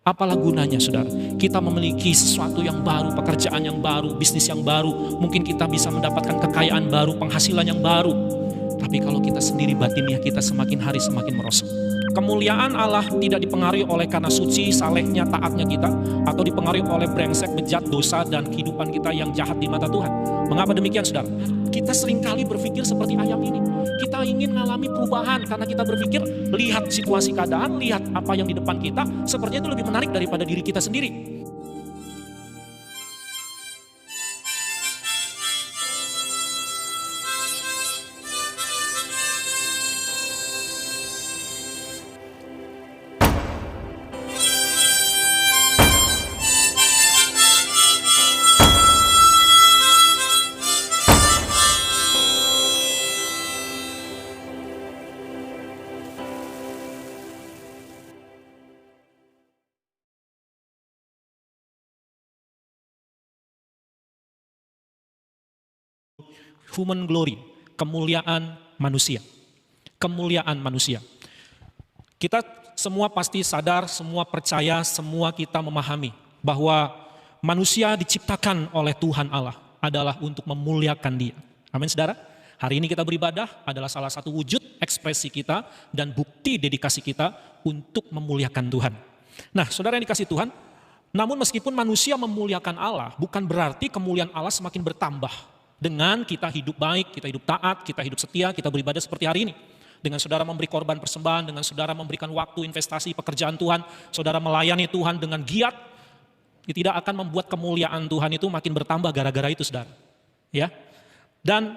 Apalah gunanya saudara, kita memiliki sesuatu yang baru, pekerjaan yang baru, bisnis yang baru, mungkin kita bisa mendapatkan kekayaan baru, penghasilan yang baru. Tapi kalau kita sendiri batinnya kita semakin hari semakin merosot. Kemuliaan Allah tidak dipengaruhi oleh karena suci, salehnya, taatnya kita, atau dipengaruhi oleh brengsek, bejat, dosa, dan kehidupan kita yang jahat di mata Tuhan. Mengapa demikian saudara? Kita seringkali berpikir seperti ayam ini. Kita ingin mengalami perubahan karena kita berpikir, lihat situasi keadaan, lihat apa yang di depan kita, sepertinya itu lebih menarik daripada diri kita sendiri. Human glory, kemuliaan manusia. Kemuliaan manusia. Kita semua pasti sadar, semua percaya, semua kita memahami bahwa manusia diciptakan oleh Tuhan Allah adalah untuk memuliakan Dia. Amin saudara. Hari ini kita beribadah adalah salah satu wujud ekspresi kita dan bukti dedikasi kita untuk memuliakan Tuhan. Nah saudara yang dikasih Tuhan, namun meskipun manusia memuliakan Allah, bukan berarti kemuliaan Allah semakin bertambah. Dengan kita hidup baik, kita hidup taat, kita hidup setia, kita beribadah seperti hari ini. Dengan saudara memberi korban persembahan, dengan saudara memberikan waktu, investasi, pekerjaan Tuhan, saudara melayani Tuhan dengan giat, tidak akan membuat kemuliaan Tuhan itu makin bertambah gara-gara itu saudara. Ya. Dan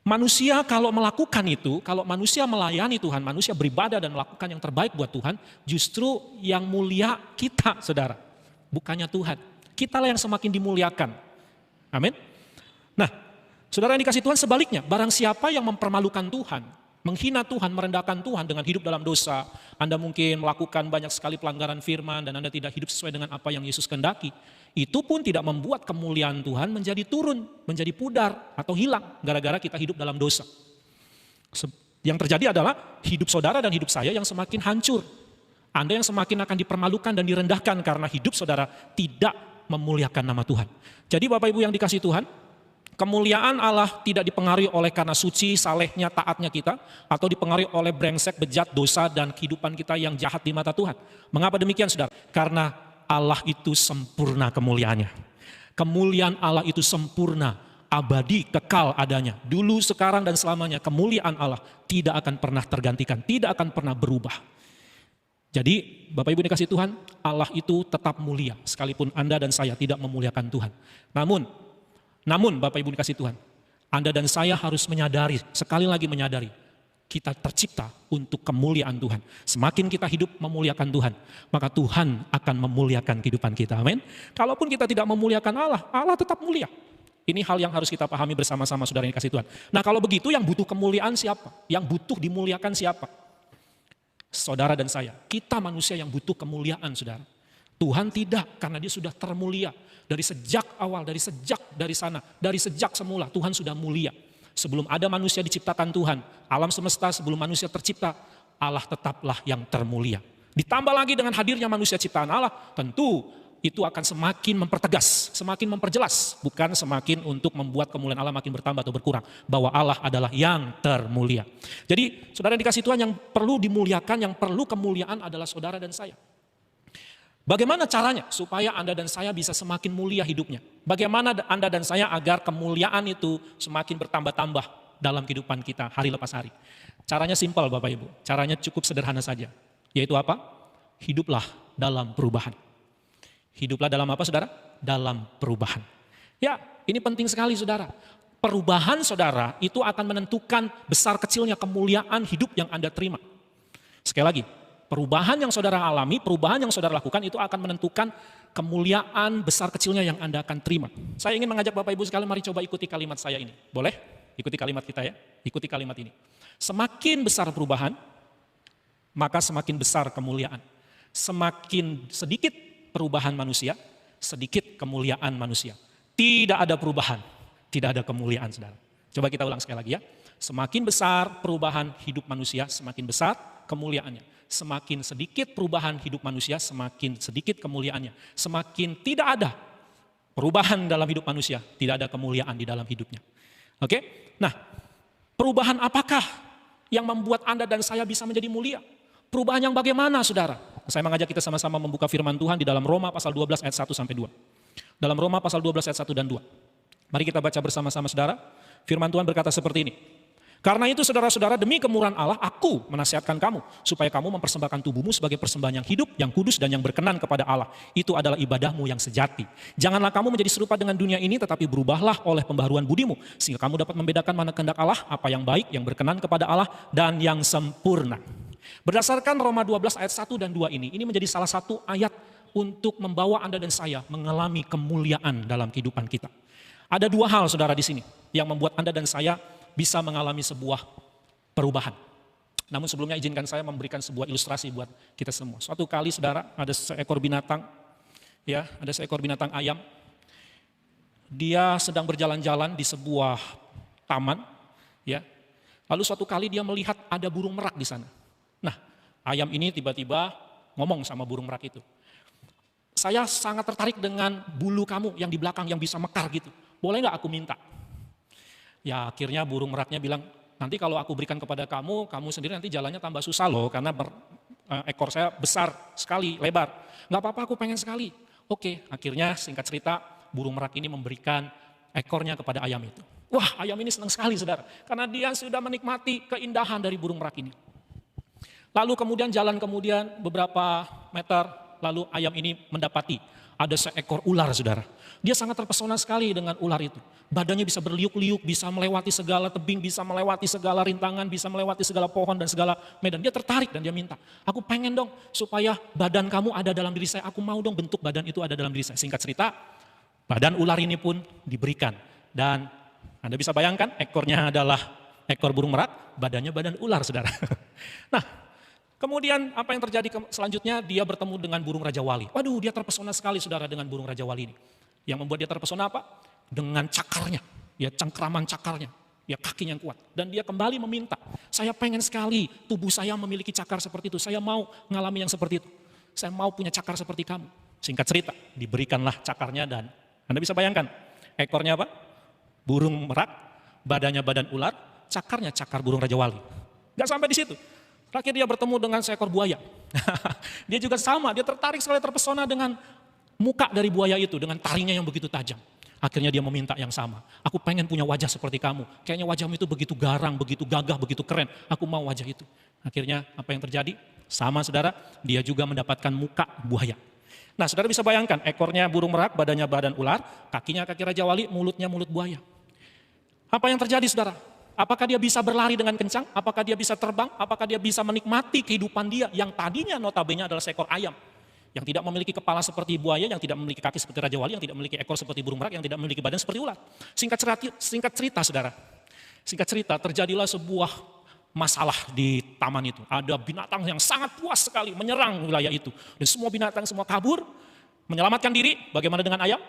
manusia kalau melakukan itu, kalau manusia melayani Tuhan, manusia beribadah dan melakukan yang terbaik buat Tuhan, justru yang mulia kita saudara, bukannya Tuhan. Kitalah yang semakin dimuliakan. Amin. Nah, saudara yang dikasih Tuhan sebaliknya, barang siapa yang mempermalukan Tuhan, menghina Tuhan, merendahkan Tuhan dengan hidup dalam dosa, Anda mungkin melakukan banyak sekali pelanggaran firman dan Anda tidak hidup sesuai dengan apa yang Yesus kehendaki, itu pun tidak membuat kemuliaan Tuhan menjadi turun, menjadi pudar atau hilang gara-gara kita hidup dalam dosa. Yang terjadi adalah hidup saudara dan hidup saya yang semakin hancur. Anda yang semakin akan dipermalukan dan direndahkan karena hidup saudara tidak memuliakan nama Tuhan. Jadi Bapak Ibu yang dikasih Tuhan, kemuliaan Allah tidak dipengaruhi oleh karena suci, salehnya, taatnya kita, atau dipengaruhi oleh brengsek, bejat, dosa, dan kehidupan kita yang jahat di mata Tuhan. Mengapa demikian saudara? Karena Allah itu sempurna kemuliaannya. Kemuliaan Allah itu sempurna, abadi, kekal adanya. Dulu, sekarang, dan selamanya kemuliaan Allah tidak akan pernah tergantikan, tidak akan pernah berubah. Jadi Bapak Ibu dikasih Tuhan, Allah itu tetap mulia, sekalipun Anda dan saya tidak memuliakan Tuhan. Namun Bapak Ibu dikasih Tuhan, Anda dan saya harus menyadari, sekali lagi menyadari, kita tercipta untuk kemuliaan Tuhan. Semakin kita hidup memuliakan Tuhan, maka Tuhan akan memuliakan kehidupan kita. Amin. Kalaupun kita tidak memuliakan Allah, Allah tetap mulia. Ini hal yang harus kita pahami bersama-sama saudara yang dikasih Tuhan. Nah kalau begitu yang butuh kemuliaan siapa? Yang butuh dimuliakan siapa? Saudara dan saya. Kita manusia yang butuh kemuliaan saudara. Tuhan tidak, karena Dia sudah termulia. Dari sejak awal, dari sejak semula Tuhan sudah mulia. Sebelum ada manusia diciptakan Tuhan, alam semesta sebelum manusia tercipta, Allah tetaplah yang termulia. Ditambah lagi dengan hadirnya manusia ciptaan Allah, tentu itu akan semakin mempertegas, semakin memperjelas. Bukan semakin untuk membuat kemuliaan Allah makin bertambah atau berkurang. Bahwa Allah adalah yang termulia. Jadi saudara yang dikasih Tuhan, yang perlu dimuliakan, yang perlu kemuliaan adalah saudara dan saya. Bagaimana caranya supaya Anda dan saya bisa semakin mulia hidupnya? Bagaimana Anda dan saya agar kemuliaan itu semakin bertambah-tambah dalam kehidupan kita hari lepas hari? Caranya simpel Bapak Ibu, caranya cukup sederhana saja. Yaitu apa? Hiduplah dalam perubahan. Hiduplah dalam apa saudara? Dalam perubahan. Ya, ini penting sekali saudara. Perubahan saudara itu akan menentukan besar kecilnya kemuliaan hidup yang Anda terima. Sekali lagi. Perubahan yang saudara alami, perubahan yang saudara lakukan itu akan menentukan kemuliaan besar kecilnya yang Anda akan terima. Saya ingin mengajak Bapak Ibu sekalian, mari coba ikuti kalimat saya ini. Boleh? Ikuti kalimat kita ya. Ikuti kalimat ini. Semakin besar perubahan, maka semakin besar kemuliaan. Semakin sedikit perubahan manusia, sedikit kemuliaan manusia. Tidak ada perubahan, tidak ada kemuliaan saudara. Coba kita ulang sekali lagi ya. Semakin besar perubahan hidup manusia, semakin besar kemuliaannya. Semakin sedikit perubahan hidup manusia, semakin sedikit kemuliaannya. Semakin tidak ada perubahan dalam hidup manusia, tidak ada kemuliaan di dalam hidupnya. Oke? Nah, perubahan apakah yang membuat Anda dan saya bisa menjadi mulia? Perubahan yang bagaimana, saudara? Saya mengajak kita sama-sama membuka firman Tuhan di dalam Roma pasal 12 ayat 1 sampai 2. Dalam Roma pasal 12 ayat 1 dan 2. Mari kita baca bersama-sama, saudara. Firman Tuhan berkata seperti ini. Karena itu saudara-saudara, demi kemurahan Allah, aku menasihatkan kamu, supaya kamu mempersembahkan tubuhmu sebagai persembahan yang hidup, yang kudus, dan yang berkenan kepada Allah. Itu adalah ibadahmu yang sejati. Janganlah kamu menjadi serupa dengan dunia ini, tetapi berubahlah oleh pembaharuan budimu, sehingga kamu dapat membedakan mana kehendak Allah, apa yang baik, yang berkenan kepada Allah, dan yang sempurna. Berdasarkan Roma 12 ayat 1 dan 2 ini menjadi salah satu ayat untuk membawa Anda dan saya mengalami kemuliaan dalam kehidupan kita. Ada dua hal, saudara, di sini yang membuat Anda dan saya bisa mengalami sebuah perubahan. Namun sebelumnya izinkan saya memberikan sebuah ilustrasi buat kita semua. Suatu kali, saudara, ada seekor binatang, ada seekor binatang ayam. Dia sedang berjalan-jalan di sebuah taman, Lalu suatu kali dia melihat ada burung merak di sana. Nah, ayam ini tiba-tiba ngomong sama burung merak itu. Saya sangat tertarik dengan bulu kamu yang di belakang yang bisa mekar gitu. Boleh nggak aku minta? Ya akhirnya burung meraknya bilang, nanti kalau aku berikan kepada kamu, kamu sendiri nanti jalannya tambah susah loh, karena ekor saya besar sekali, lebar. Nggak apa-apa, aku pengen sekali. Oke, akhirnya singkat cerita, burung merak ini memberikan ekornya kepada ayam itu. Wah, ayam ini senang sekali, saudara, karena dia sudah menikmati keindahan dari burung merak ini. Lalu kemudian beberapa meter, lalu ayam ini mendapati ada seekor ular, saudara. Dia sangat terpesona sekali dengan ular itu. Badannya bisa berliuk-liuk, bisa melewati segala tebing, bisa melewati segala rintangan, bisa melewati segala pohon dan segala medan. Dia tertarik dan dia minta, aku pengen dong supaya badan kamu ada dalam diri saya. Aku mau dong bentuk badan itu ada dalam diri saya. Singkat cerita, badan ular ini pun diberikan. Dan Anda bisa bayangkan, ekornya adalah ekor burung merak, badannya badan ular, saudara. Nah, kemudian apa yang terjadi selanjutnya? Dia bertemu dengan burung Raja Wali. Waduh, dia terpesona sekali, saudara, dengan burung Raja Wali ini. Yang membuat dia terpesona apa? Dengan cakarnya, cengkraman cakarnya, kakinya yang kuat. Dan dia kembali meminta, saya pengen sekali tubuh saya memiliki cakar seperti itu. Saya mau ngalami yang seperti itu. Saya mau punya cakar seperti kamu. Singkat cerita, diberikanlah cakarnya dan Anda bisa bayangkan, ekornya apa? Burung merak, badannya badan ular, cakarnya cakar burung Raja Wali. Gak sampai di situ. Terakhir dia bertemu dengan seekor buaya. Dia juga sama, dia tertarik sekali, terpesona dengan muka dari buaya itu, dengan taringnya yang begitu tajam. Akhirnya dia meminta yang sama. Aku pengen punya wajah seperti kamu. Kayaknya wajahmu itu begitu garang, begitu gagah, begitu keren. Aku mau wajah itu. Akhirnya apa yang terjadi? Sama, saudara, dia juga mendapatkan muka buaya. Nah, saudara bisa bayangkan, ekornya burung merak, badannya badan ular, kakinya kaki Raja Wali, mulutnya mulut buaya. Apa yang terjadi, saudara? Apakah dia bisa berlari dengan kencang? Apakah dia bisa terbang? Apakah dia bisa menikmati kehidupan dia yang tadinya notabene adalah seekor ayam? Yang tidak memiliki kepala seperti buaya, yang tidak memiliki kaki seperti Raja Wali, yang tidak memiliki ekor seperti burung merak, yang tidak memiliki badan seperti ular. Singkat cerita, saudara. Singkat cerita, terjadilah sebuah masalah di taman itu. Ada binatang yang sangat puas sekali menyerang wilayah itu. Dan semua binatang semua kabur, menyelamatkan diri. Bagaimana dengan ayam?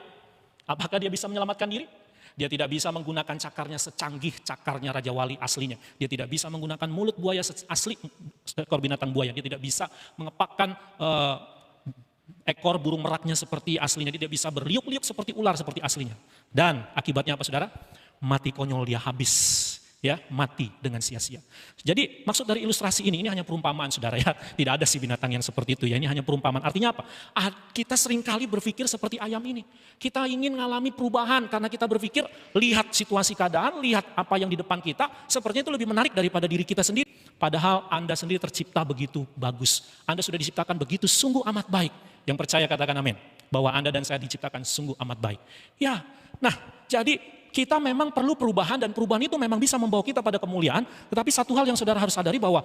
Apakah dia bisa menyelamatkan diri? Dia tidak bisa menggunakan cakarnya secanggih cakarnya Raja Wali aslinya. Dia tidak bisa menggunakan mulut buaya asli, ekor binatang buaya. Dia tidak bisa mengepakkan ekor burung meraknya seperti aslinya. Dia tidak bisa berliuk-liuk seperti ular seperti aslinya. Dan akibatnya apa, saudara? Mati konyol, dia habis. Mati dengan sia-sia. Jadi maksud dari ilustrasi ini hanya perumpamaan, saudara, ya. Tidak ada si binatang yang seperti itu, ini hanya perumpamaan. Artinya apa? Kita seringkali berpikir seperti ayam ini. Kita ingin mengalami perubahan karena kita berpikir, lihat situasi keadaan, lihat apa yang di depan kita, sepertinya itu lebih menarik daripada diri kita sendiri. Padahal Anda sendiri tercipta begitu bagus. Anda sudah diciptakan begitu sungguh amat baik. Yang percaya katakan amin. Bahwa Anda dan saya diciptakan sungguh amat baik. Nah jadi kita memang perlu perubahan dan perubahan itu memang bisa membawa kita pada kemuliaan. Tetapi satu hal yang saudara harus sadari bahwa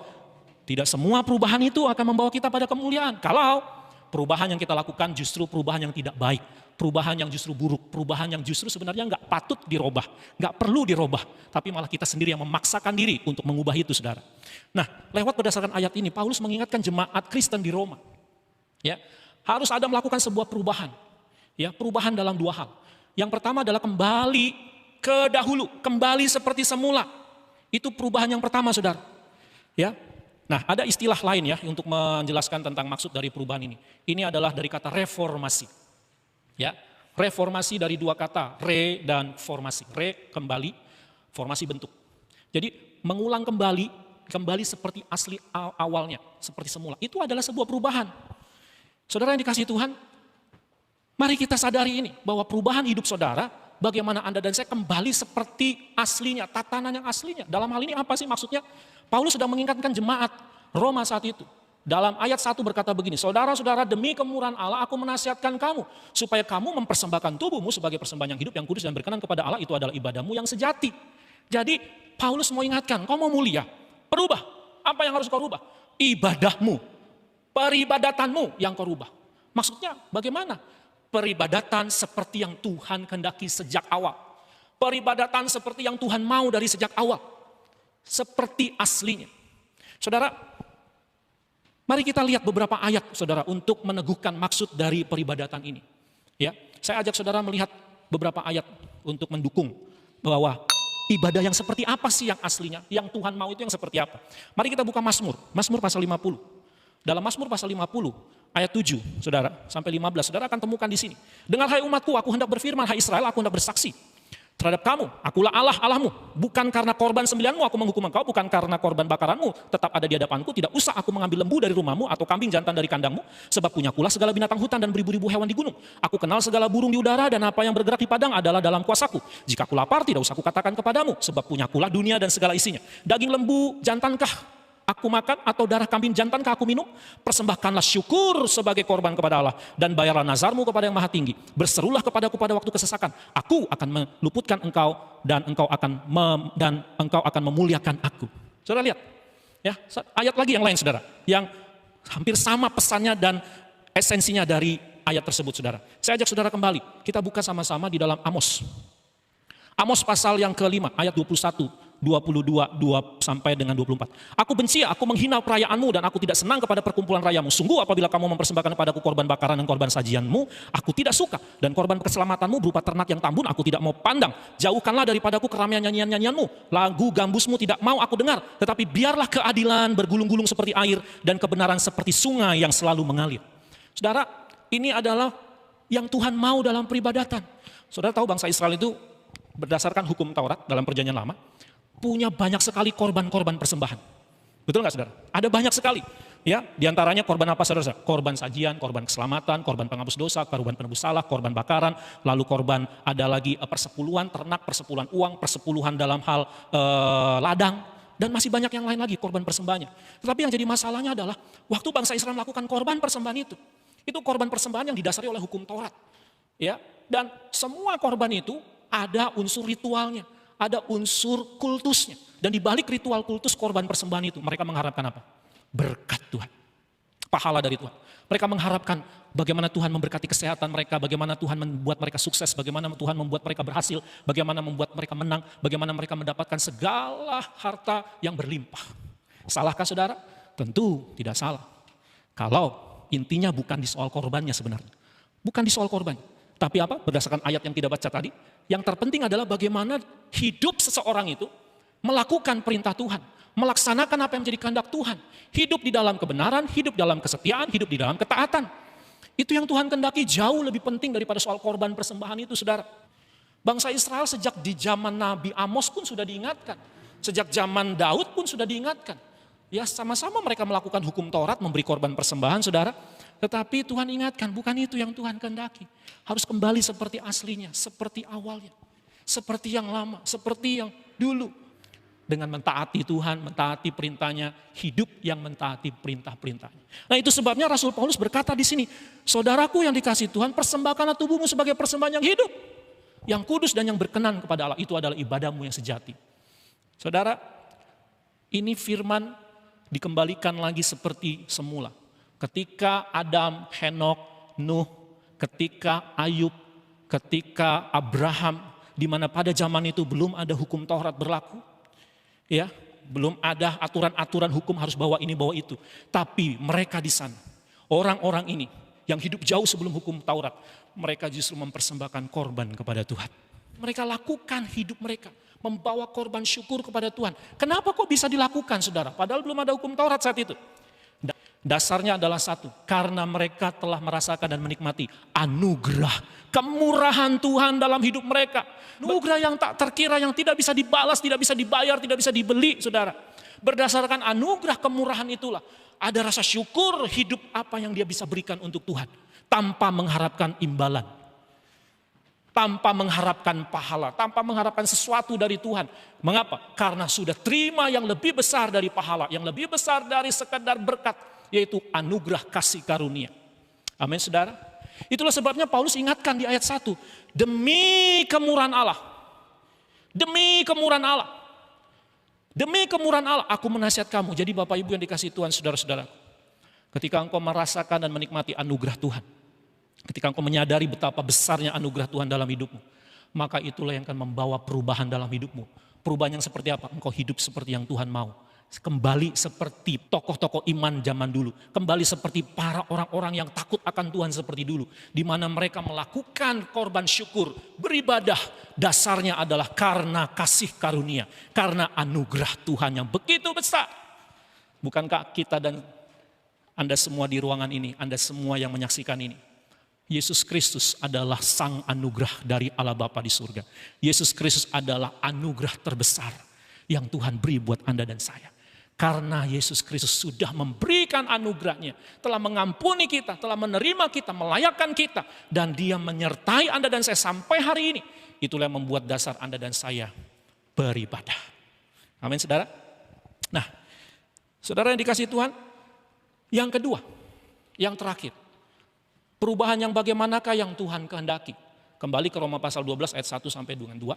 tidak semua perubahan itu akan membawa kita pada kemuliaan. Kalau perubahan yang kita lakukan justru perubahan yang tidak baik. Perubahan yang justru buruk. Perubahan yang justru sebenarnya nggak patut dirubah. Nggak perlu dirubah. Tapi malah kita sendiri yang memaksakan diri untuk mengubah itu, saudara. Nah, lewat berdasarkan ayat ini, Paulus mengingatkan jemaat Kristen di Roma. Harus ada melakukan sebuah perubahan. Perubahan dalam dua hal. Yang pertama adalah kembali ke dahulu, kembali seperti semula. Itu perubahan yang pertama, saudara. Ya. Nah, ada istilah lain ya untuk menjelaskan tentang maksud dari perubahan ini. Ini adalah dari kata reformasi. Ya, reformasi dari dua kata, re dan formasi. Re kembali, formasi bentuk. Jadi mengulang kembali seperti asli awalnya, seperti semula. Itu adalah sebuah perubahan. Saudara yang dikasihi Tuhan, mari kita sadari ini bahwa perubahan hidup saudara, bagaimana Anda dan saya kembali seperti aslinya, tatanan yang aslinya. Dalam hal ini apa sih maksudnya? Paulus sedang mengingatkan jemaat Roma saat itu. Dalam ayat 1 berkata begini, saudara-saudara, demi kemurahan Allah aku menasihatkan kamu supaya kamu mempersembahkan tubuhmu sebagai persembahan yang hidup, yang kudus dan berkenan kepada Allah, itu adalah ibadahmu yang sejati. Jadi Paulus mau ingatkan, kau mau mulia, perubah. Apa yang harus kau rubah? Ibadahmu, peribadatanmu yang kau rubah. Maksudnya bagaimana? Peribadatan seperti yang Tuhan kehendaki sejak awal. Peribadatan seperti yang Tuhan mau dari sejak awal. Seperti aslinya. Saudara, mari kita lihat beberapa ayat, saudara, untuk meneguhkan maksud dari peribadatan ini. Ya, saya ajak saudara melihat beberapa ayat untuk mendukung bahwa ibadah yang seperti apa sih yang aslinya, yang Tuhan mau itu yang seperti apa. Mari kita buka Mazmur pasal 50. Dalam Mazmur pasal 50, ayat 7, saudara, sampai 15, saudara akan temukan di sini. Dengar hai umatku, aku hendak berfirman, hai Israel, aku hendak bersaksi terhadap kamu, akulah Allah Allahmu, bukan karena korban sembilanmu aku menghukum engkau, bukan karena korban bakaranmu tetap ada di hadapanku, tidak usah aku mengambil lembu dari rumahmu atau kambing jantan dari kandangmu, sebab punyakulah segala binatang hutan dan beribu-ribu hewan di gunung. Aku kenal segala burung di udara dan apa yang bergerak di padang adalah dalam kuasaku. Jika aku lapar tidak usah aku katakan kepadamu, sebab punyakulah dunia dan segala isinya. Daging lembu jantankah aku makan atau darah kambing jantankah aku minum? Persembahkanlah syukur sebagai korban kepada Allah dan bayarlah nazarmu kepada yang maha tinggi. Berserulah kepadaku pada waktu kesesakan. Aku akan meluputkan engkau dan engkau akan memuliakan aku. Saudara lihat, ya, ayat lagi yang lain saudara, yang hampir sama pesannya dan esensinya dari ayat tersebut saudara. Saya ajak saudara kembali, kita buka sama-sama di dalam Amos. Amos pasal yang kelima, ayat 21. 22 sampai dengan 24. Aku benci, aku menghina perayaanmu dan aku tidak senang kepada perkumpulan rayamu. Sungguh apabila kamu mempersembahkan kepadaku korban bakaran dan korban sajianmu, aku tidak suka. Dan korban keselamatanmu berupa ternak yang tambun, aku tidak mau pandang. Jauhkanlah daripadaku keramaian nyanyian-nyanyianmu. Lagu gambusmu tidak mau aku dengar. Tetapi biarlah keadilan bergulung-gulung seperti air dan kebenaran seperti sungai yang selalu mengalir. Saudara, ini adalah yang Tuhan mau dalam peribadatan. Saudara tahu bangsa Israel itu berdasarkan hukum Taurat dalam perjanjian lama, punya banyak sekali korban-korban persembahan. Betul nggak saudara? Ada banyak sekali. Ya, diantaranya korban apa saudara? Korban sajian, korban keselamatan, korban penghapus dosa, korban penebus salah, korban bakaran, lalu korban ada lagi persepuluhan ternak, persepuluhan uang, persepuluhan dalam hal ladang, dan masih banyak yang lain lagi korban persembahannya. Tetapi yang jadi masalahnya adalah waktu bangsa Israel melakukan korban persembahan itu korban persembahan yang didasari oleh hukum Taurat. Ya, dan semua korban itu ada unsur ritualnya. Ada unsur kultusnya. Dan di balik ritual kultus korban persembahan itu, mereka mengharapkan apa? Berkat Tuhan. Pahala dari Tuhan. Mereka mengharapkan bagaimana Tuhan memberkati kesehatan mereka, bagaimana Tuhan membuat mereka sukses, bagaimana Tuhan membuat mereka berhasil, bagaimana membuat mereka menang, bagaimana mereka mendapatkan segala harta yang berlimpah. Salahkah saudara? Tentu tidak salah. Kalau intinya bukan di soal korbannya sebenarnya. Bukan di soal korban. Tapi apa? Berdasarkan ayat yang tidak baca tadi, yang terpenting adalah bagaimana hidup seseorang itu melakukan perintah Tuhan, melaksanakan apa yang menjadi kehendak Tuhan, hidup di dalam kebenaran, hidup dalam kesetiaan, hidup di dalam ketaatan. Itu yang Tuhan kehendaki jauh lebih penting daripada soal korban persembahan itu, saudara. Bangsa Israel sejak di zaman Nabi Amos pun sudah diingatkan, sejak zaman Daud pun sudah diingatkan. Ya, sama-sama mereka melakukan hukum Taurat, memberi korban persembahan, saudara. Tetapi Tuhan ingatkan, bukan itu yang Tuhan kehendaki. Harus kembali seperti aslinya, seperti awalnya. Seperti yang lama, seperti yang dulu. Dengan mentaati Tuhan, mentaati perintahnya, hidup yang mentaati perintah-perintahnya. Nah itu sebabnya Rasul Paulus berkata di sini, saudaraku yang dikasihi Tuhan, persembahkanlah tubuhmu sebagai persembahan yang hidup. Yang kudus dan yang berkenan kepada Allah, itu adalah ibadahmu yang sejati. Saudara, ini firman dikembalikan lagi seperti semula. Ketika Adam, Henok, Nuh, ketika Ayub, ketika Abraham, di mana pada zaman itu belum ada hukum Taurat berlaku, ya, belum ada aturan-aturan hukum harus bawa ini bawa itu. Tapi mereka di sana, orang-orang ini yang hidup jauh sebelum hukum Taurat, mereka justru mempersembahkan korban kepada Tuhan. Mereka lakukan hidup mereka, membawa korban syukur kepada Tuhan. Kenapa kok bisa dilakukan, saudara? Padahal belum ada hukum Taurat saat itu. Dasarnya adalah satu, karena mereka telah merasakan dan menikmati anugerah, kemurahan Tuhan dalam hidup mereka. Anugerah yang tak terkira, yang tidak bisa dibalas, tidak bisa dibayar, tidak bisa dibeli, saudara. Berdasarkan anugerah kemurahan itulah, ada rasa syukur hidup apa yang dia bisa berikan untuk Tuhan. Tanpa mengharapkan imbalan. Tanpa mengharapkan pahala, tanpa mengharapkan sesuatu dari Tuhan. Mengapa? Karena sudah terima yang lebih besar dari pahala, yang lebih besar dari sekedar berkat, yaitu anugerah kasih karunia. Amin, saudara. Itulah sebabnya Paulus ingatkan di ayat 1. Demi kemurahan Allah. Demi kemurahan Allah. Demi kemurahan Allah aku menasihat kamu. Jadi Bapak Ibu yang dikasihi Tuhan, saudara-saudaraku. Ketika engkau merasakan dan menikmati anugerah Tuhan. Ketika engkau menyadari betapa besarnya anugerah Tuhan dalam hidupmu. Maka itulah yang akan membawa perubahan dalam hidupmu. Perubahan yang seperti apa? Engkau hidup seperti yang Tuhan mau. Kembali seperti tokoh-tokoh iman zaman dulu. Kembali seperti para orang-orang yang takut akan Tuhan seperti dulu. Di mana mereka melakukan korban syukur, beribadah. Dasarnya adalah karena kasih karunia. Karena anugerah Tuhan yang begitu besar. Bukankah kita dan Anda semua di ruangan ini, Anda semua yang menyaksikan ini. Yesus Kristus adalah sang anugerah dari Allah Bapa di surga. Yesus Kristus adalah anugerah terbesar yang Tuhan beri buat Anda dan saya. Karena Yesus Kristus sudah memberikan anugerahnya, telah mengampuni kita, telah menerima kita, melayakkan kita, dan Dia menyertai Anda dan saya sampai hari ini. Itulah yang membuat dasar Anda dan saya beribadah. Amin, saudara. Nah, saudara yang dikasihi Tuhan, yang kedua, yang terakhir, perubahan yang bagaimanakah yang Tuhan kehendaki? Kembali ke Roma pasal 12 ayat 1 sampai dengan 2.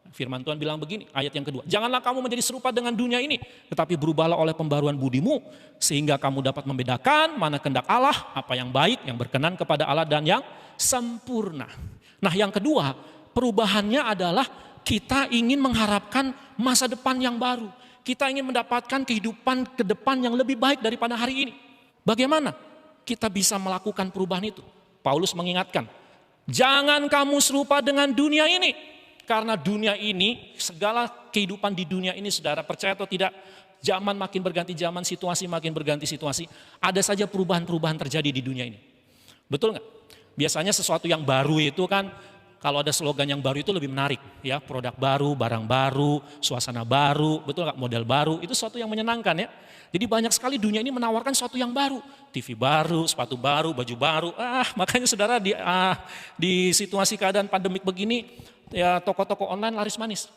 Firman Tuhan bilang begini, ayat yang kedua. Janganlah kamu menjadi serupa dengan dunia ini, tetapi berubahlah oleh pembaruan budimu, sehingga kamu dapat membedakan mana kehendak Allah, apa yang baik, yang berkenan kepada Allah, dan yang sempurna. Nah, yang kedua, perubahannya adalah kita ingin mengharapkan masa depan yang baru. Kita ingin mendapatkan kehidupan ke depan yang lebih baik daripada hari ini. Bagaimana kita bisa melakukan perubahan itu? Paulus mengingatkan, jangan kamu serupa dengan dunia ini. Karena dunia ini, segala kehidupan di dunia ini, saudara, percaya atau tidak, zaman makin berganti zaman, situasi makin berganti situasi, ada saja perubahan-perubahan terjadi di dunia ini. Betul nggak? Biasanya sesuatu yang baru itu kan, kalau ada slogan yang baru itu lebih menarik, ya, produk baru, barang baru, suasana baru, betul nggak? Model baru, itu sesuatu yang menyenangkan, ya. Jadi banyak sekali dunia ini menawarkan sesuatu yang baru, TV baru, sepatu baru, baju baru. Makanya saudara di situasi keadaan pandemik begini, ya toko-toko online laris manis.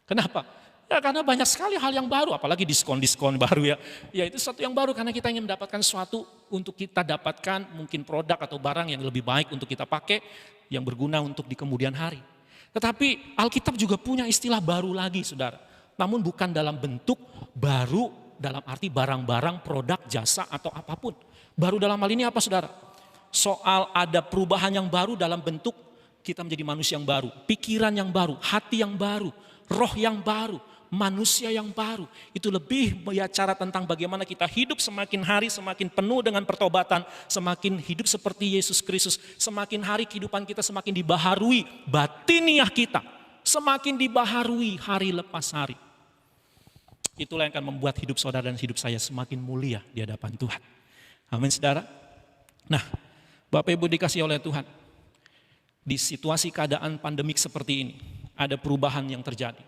Kenapa? Ya karena banyak sekali hal yang baru, apalagi diskon-diskon baru ya. Ya itu sesuatu yang baru karena kita ingin mendapatkan sesuatu untuk kita dapatkan, mungkin produk atau barang yang lebih baik untuk kita pakai, yang berguna untuk di kemudian hari. Tetapi Alkitab juga punya istilah baru lagi, saudara. Namun bukan dalam bentuk baru, dalam arti barang-barang, produk, jasa atau apapun. Baru dalam hal ini apa, saudara? Soal ada perubahan yang baru dalam bentuk kita menjadi manusia yang baru, pikiran yang baru, hati yang baru, roh yang baru, manusia yang baru. Itu lebih bicara tentang bagaimana kita hidup semakin hari semakin penuh dengan pertobatan, semakin hidup seperti Yesus Kristus, semakin hari kehidupan kita semakin dibaharui, batiniah kita semakin dibaharui hari lepas hari. Itulah yang akan membuat hidup saudara dan hidup saya semakin mulia di hadapan Tuhan. Amin, saudara. Nah, Bapak Ibu dikasihi oleh Tuhan. Di situasi keadaan pandemik seperti ini, ada perubahan yang terjadi.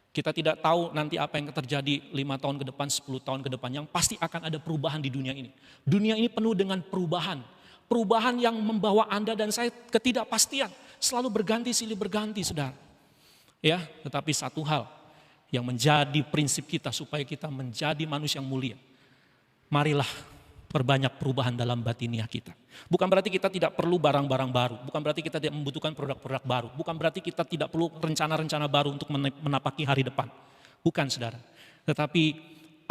Kita tidak tahu nanti apa yang terjadi 5 tahun ke depan, 10 tahun ke depan. Yang pasti akan ada perubahan di dunia ini. Dunia ini penuh dengan perubahan. Perubahan yang membawa Anda dan saya ketidakpastian. Selalu berganti silih berganti, saudara. Ya, tetapi satu hal yang menjadi prinsip kita supaya kita menjadi manusia yang mulia. Marilah perbanyak perubahan dalam batiniah kita. Bukan berarti kita tidak perlu barang-barang baru. Bukan berarti kita tidak membutuhkan produk-produk baru. Bukan berarti kita tidak perlu rencana-rencana baru untuk menapaki hari depan. Bukan, saudara. Tetapi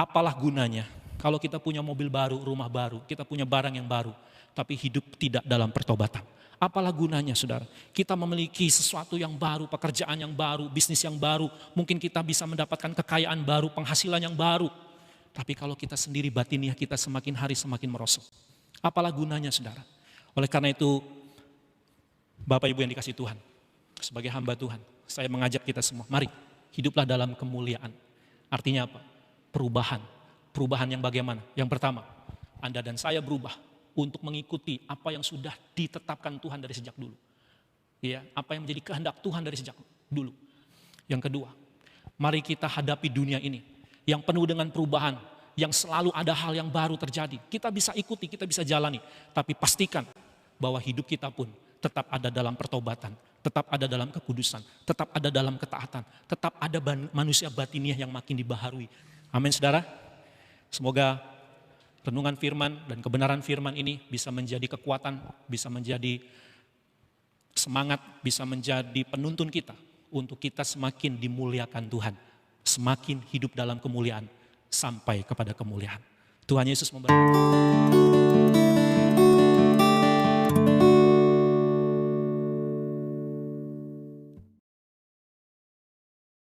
apalah gunanya kalau kita punya mobil baru, rumah baru, kita punya barang yang baru, tapi hidup tidak dalam pertobatan. Apalah gunanya, saudara? Kita memiliki sesuatu yang baru, pekerjaan yang baru, bisnis yang baru. Mungkin kita bisa mendapatkan kekayaan baru, penghasilan yang baru. Tapi kalau kita sendiri batiniah kita semakin hari semakin merosot. Apalah gunanya, saudara? Oleh karena itu, Bapak Ibu yang dikasihi Tuhan, sebagai hamba Tuhan, saya mengajak kita semua, mari hiduplah dalam kemuliaan. Artinya apa? Perubahan. Perubahan yang bagaimana? Yang pertama, Anda dan saya berubah untuk mengikuti apa yang sudah ditetapkan Tuhan dari sejak dulu. Ya, apa yang menjadi kehendak Tuhan dari sejak dulu. Yang kedua, mari kita hadapi dunia ini yang penuh dengan perubahan, yang selalu ada hal yang baru terjadi. Kita bisa ikuti, kita bisa jalani, tapi pastikan bahwa hidup kita pun tetap ada dalam pertobatan, tetap ada dalam kekudusan, tetap ada dalam ketaatan, tetap ada manusia batiniah yang makin dibaharui. Amin, saudara. Semoga renungan firman dan kebenaran firman ini bisa menjadi kekuatan, bisa menjadi semangat, bisa menjadi penuntun kita untuk kita semakin dimuliakan Tuhan, semakin hidup dalam kemuliaan sampai kepada kemuliaan. Tuhan Yesus memberkati.